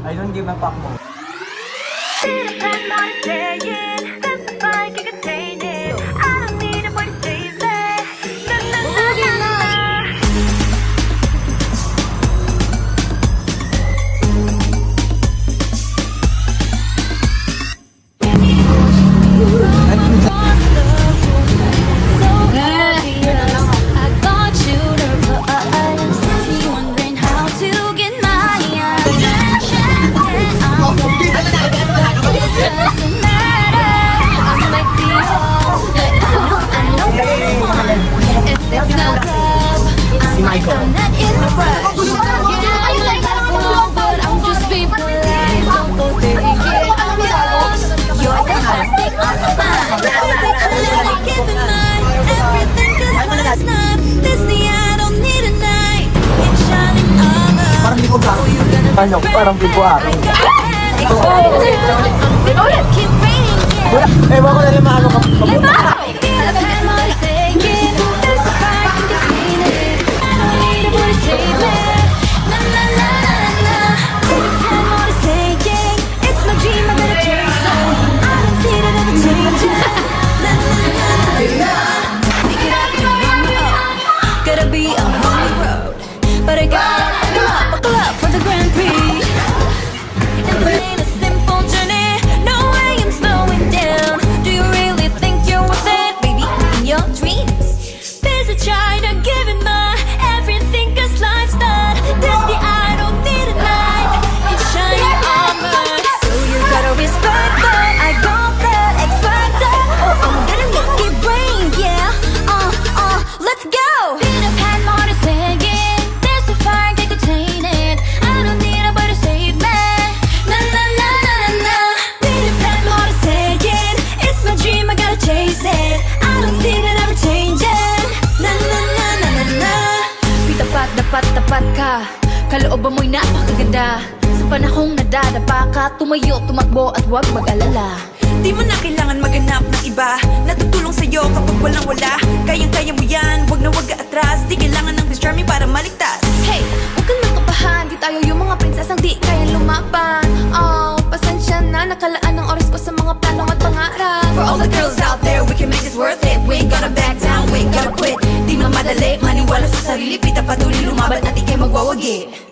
I don't give a fuck mo. Si Michael. Parang di ko ba? Ano? Parang di ko araw. Eh, baka na rin maano ka. But I got buckle up for the Grand Prix. And this ain't a simple journey. No way I'm slowing down. Do you really think you're worth it, baby? In your dreams, busy trying to give it my everything, 'cause life's not Disney. I don't need a night in shiny armor. So you gotta respect that I got that X factor. Oh, I'm gonna make it rain, yeah. Let's go. Peter Pan, more to say again. Tapat ka, kalooban mo'y napakaganda. Sa panahong nadadapa ka, tumayo, tumakbo at huwag mag-alala. Di mo na kailangan maghanap ng iba natutulong sa'yo kapag walang wala. Kayang-kaya mo yan, wag na wag atras. Di kailangan ng Prince Charming para maligtas. Hey, huwag kang nakapahan, di tayo yung mga prinsesang di kayang lumaban. Oh, pasensya na, nakalaan ng oras ko sa mga plano at pangarap. For all the girls out there, we can make this worth it. We ain't gonna back down, we ain't gonna quit. Di na madali, maniwala sa sarili, pita patuloy lumaban at ikay magwawagi.